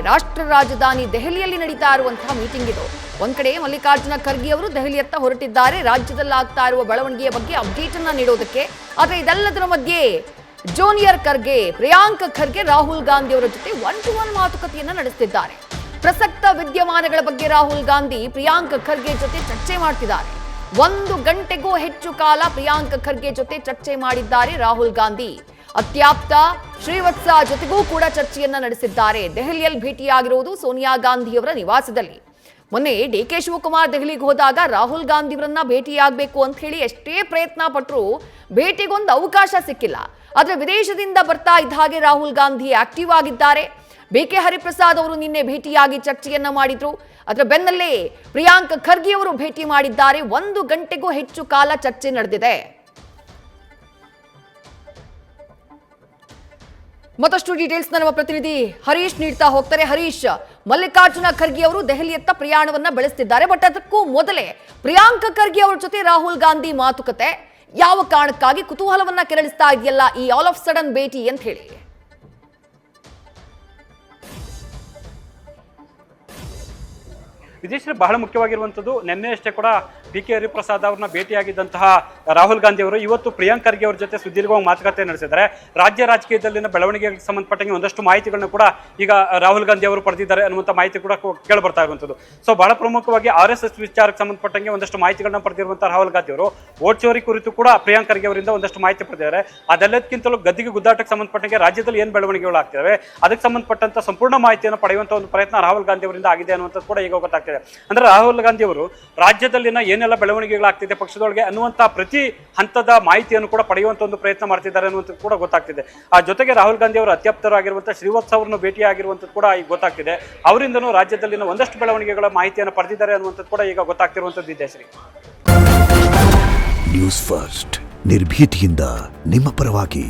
ರಾಷ್ಟ್ರ ರಾಜಧಾನಿ ದೆಹಲಿಯಲ್ಲಿ ನಡೀತಾ ಇರುವಂತಹ ಮೀಟಿಂಗ್ ಇದು. ಒಂದ್ ಕಡೆ ಮಲ್ಲಿಕಾರ್ಜುನ ಖರ್ಗೆ ಅವರು ದೆಹಲಿಯತ್ತ ಹೊರಟಿದ್ದಾರೆ ರಾಜ್ಯದಲ್ಲಿ ಆಗ್ತಾ ಇರುವ ಬೆಳವಣಿಗೆಯ ಬಗ್ಗೆ ಅಪ್ಡೇಟ್ ಅನ್ನ ನೀಡೋದಕ್ಕೆ. ಆದರೆ ಇದೆಲ್ಲದರ ಮಧ್ಯೆ ಜೂನಿಯರ್ ಖರ್ಗೆ ಪ್ರಿಯಾಂಕ್ ಖರ್ಗೆ ರಾಹುಲ್ ಗಾಂಧಿ ಅವರ ಜೊತೆ 1-to-1 ಮಾತುಕತೆಯನ್ನ ನಡೆಸುತ್ತಿದ್ದಾರೆ. ಪ್ರಸಕ್ತ ವಿದ್ಯಮಾನಗಳ ಬಗ್ಗೆ ರಾಹುಲ್ ಗಾಂಧಿ ಪ್ರಿಯಾಂಕ್ ಖರ್ಗೆ ಜೊತೆ ಚರ್ಚೆ ಮಾಡ್ತಿದ್ದಾರೆ. 1 ಗಂಟೆಗೂ ಹೆಚ್ಚು ಕಾಲ ಪ್ರಿಯಾಂಕ್ ಖರ್ಗೆ ಜೊತೆ ಚರ್ಚೆ ಮಾಡಿದ್ದಾರೆ ರಾಹುಲ್ ಗಾಂಧಿ. ಅತ್ಯಾಪ್ತ ಶ್ರೀವತ್ಸ ಜೊತೆಗೂ ಕೂಡ ಚರ್ಚೆಯನ್ನ ನಡೆಸಿದ್ದಾರೆ. ದೆಹಲಿಯಲ್ಲಿ ಭೇಟಿಯಾಗಿರುವುದು ಸೋನಿಯಾ ಗಾಂಧಿಯವರ ನಿವಾಸದಲ್ಲಿ. ಮೊನ್ನೆ ಡಿ.ಕೆ. ಶಿವಕುಮಾರ್ ದೆಹಲಿಗೆ ಹೋದಾಗ ರಾಹುಲ್ ಗಾಂಧಿಯವರನ್ನ ಭೇಟಿಯಾಗಬೇಕು ಅಂತ ಹೇಳಿ ಎಷ್ಟೇ ಪ್ರಯತ್ನ ಪಟ್ಟರು ಭೇಟಿಗೊಂದು ಅವಕಾಶ ಸಿಕ್ಕಿಲ್ಲ. ಆದ್ರೆ ವಿದೇಶದಿಂದ ಬರ್ತಾ ಇದ್ದ ಹಾಗೆ ರಾಹುಲ್ ಗಾಂಧಿ ಆಕ್ಟಿವ್ ಆಗಿದ್ದಾರೆ. ಬಿ.ಕೆ. ಹರಿಪ್ರಸಾದ್ ಅವರು ನಿನ್ನೆ ಭೇಟಿಯಾಗಿ ಚರ್ಚೆಯನ್ನ ಮಾಡಿದ್ರು. ಅದರ ಬೆನ್ನಲ್ಲೇ ಪ್ರಿಯಾಂಕ್ ಖರ್ಗೆ ಅವರು ಭೇಟಿ ಮಾಡಿದ್ದಾರೆ. 1 ಗಂಟೆಗೂ ಹೆಚ್ಚು ಕಾಲ ಚರ್ಚೆ ನಡೆದಿದೆ. ಮತ್ತಷ್ಟು ಡೀಟೇಲ್ಸ್ ನಮ್ಮ ಪ್ರತಿನಿಧಿ ಹರೀಶ್ ನೀಡ್ತಾ ಹೋಗ್ತಾರೆ. ಹರೀಶ್, ಮಲ್ಲಿಕಾರ್ಜುನ ಖರ್ಗೆ ಅವರು ದೆಹಲಿಯತ್ತ ಪ್ರಯಾಣವನ್ನ ಬೆಳೆಸ್ತಿದ್ದಾರೆ. ಬಟ್ ಅದಕ್ಕೂ ಮೊದಲೇ ಪ್ರಿಯಾಂಕ್ ಖರ್ಗೆ ಅವರ ಜೊತೆ ರಾಹುಲ್ ಗಾಂಧಿ ಮಾತುಕತೆ ಯಾವ ಕಾರಣಕ್ಕಾಗಿ ಕುತೂಹಲವನ್ನ ಕೆರಳಿಸ್ತಾ ಇದೆಯಲ್ಲ ಈ ಆಲ್ ಆಫ್ ಸಡನ್ ಭೇಟಿ ಅಂತ ಹೇಳಿ? ವಿದೇಶದಲ್ಲಿ ಬಹಳ ಮುಖ್ಯವಾಗಿರುವಂಥದ್ದು ನಿನ್ನೆ ಅಷ್ಟೇ ಕೂಡ ಡಿ.ಕೆ. ಹರಿಪ್ರಸಾದ್ ಅವ್ರನ್ನ ಭೇಟಿಯಾಗಿದ್ದಂತಹ ರಾಹುಲ್ ಗಾಂಧಿ ಅವರು ಇವತ್ತು ಪ್ರಿಯಾಂಕ್ ಖರ್ಗೆ ಅವರ ಜೊತೆ ಸುದೀರ್ಘವಾಗಿ ಮಾತುಕತೆ ನಡೆಸಿದ್ದಾರೆ. ರಾಜ್ಯ ರಾಜಕೀಯದಲ್ಲಿನ ಬೆಳವಣಿಗೆಗೆ ಸಂಬಂಧಪಟ್ಟಂಗೆ ಒಂದಷ್ಟು ಮಾಹಿತಿಗಳನ್ನ ಕೂಡ ಈಗ ರಾಹುಲ್ ಗಾಂಧಿ ಅವರು ಪಡೆದಿದ್ದಾರೆ ಅನ್ನುವಂಥ ಮಾಹಿತಿ ಕೂಡ ಕೇಳಿ ಬರ್ತಾ ಇರುವಂಥದ್ದು. ಸೊ ಬಹಳ ಪ್ರಮುಖವಾಗಿ RSS ವಿಚಾರಕ್ಕೆ ಸಂಬಂಧಪಟ್ಟಂಗೆ ಒಂದಷ್ಟು ಮಾಹಿತಿಗಳನ್ನ ಪಡೆದಿರುವಂತಹ ರಾಹುಲ್ ಗಾಂಧಿ ಅವರು ವೋಟ್ ಚೋರಿ ಕುರಿತು ಕೂಡ ಪ್ರಿಯಾಂಕ್ ಖರ್ಗೆ ಅವರಿಂದ ಒಂದಷ್ಟು ಮಾಹಿತಿ ಪಡೆದಿದ್ದಾರೆ. ಅದೆಲ್ಲದಕ್ಕಿಂತಲೂ ಗದ್ದಿಗೆ ಗುದ್ದಾಟಕ್ಕೆ ಸಂಬಂಧಪಟ್ಟಂಗೆ ರಾಜ್ಯದಲ್ಲಿ ಏನು ಬೆಳವಣಿಗೆಗಳಾಗ್ತವೆ ಅದಕ್ಕೆ ಸಂಬಂಧಪಟ್ಟಂತ ಸಂಪೂರ್ಣ ಮಾಹಿತಿಯನ್ನು ಪಡೆಯುವಂಥ ಒಂದು ಪ್ರಯತ್ನ ರಾಹುಲ್ ಗಾಂಧಿ ಅವರಿಂದ ಆಗಿದೆ ಅನ್ನುವಂಥದ್ದು ಕೂಡ ಈಗ ಗೊತ್ತಾಗ್ತದೆ. ಅಂದ್ರೆ ರಾಹುಲ್ ಗಾಂಧಿ ಅವರು ರಾಜ್ಯದಲ್ಲಿನ ಏನೆಲ್ಲ ಬೆಳವಣಿಗೆಗಳಾಗ್ತಿದೆ ಪಕ್ಷದೊಳಗೆ ಅನ್ನುವಂತ ಪ್ರತಿ ಹಂತದ ಮಾಹಿತಿಯನ್ನು ಕೂಡ ಪಡೆಯುವಂತ ಒಂದು ಪ್ರಯತ್ನ ಮಾಡ್ತಿದ್ದಾರೆ ಅನ್ನುವಂಥದ್ದು ಕೂಡ ಗೊತ್ತಾಗ್ತಿದೆ. ಆ ಜೊತೆಗೆ ರಾಹುಲ್ ಗಾಂಧಿ ಅವರು ಅತ್ಯಾಪ್ತರಾಗಿರುವಂತಹ ಶ್ರೀವತ್ಸ ಅವರನ್ನು ಭೇಟಿಯಾಗಿರುವಂಥದ್ದು ಕೂಡ ಈಗ ಗೊತ್ತಾಗ್ತಿದೆ. ಅವರಿಂದನೂ ರಾಜ್ಯದಲ್ಲಿನ ಒಂದಷ್ಟು ಬೆಳವಣಿಗೆಗಳ ಮಾಹಿತಿಯನ್ನು ಪಡೆದಿದ್ದಾರೆ ಅನ್ನುವಂಥದ್ದು ಕೂಡ ಈಗ ಗೊತ್ತಾಗ್ತಿರುವಂಥದ್ದು ಇದೆ. ನ್ಯೂಸ್ ಫಸ್ಟ್ ನಿರ್ಭೀತಿಯಿಂದ ನಿಮ್ಮ ಪರವಾಗಿ.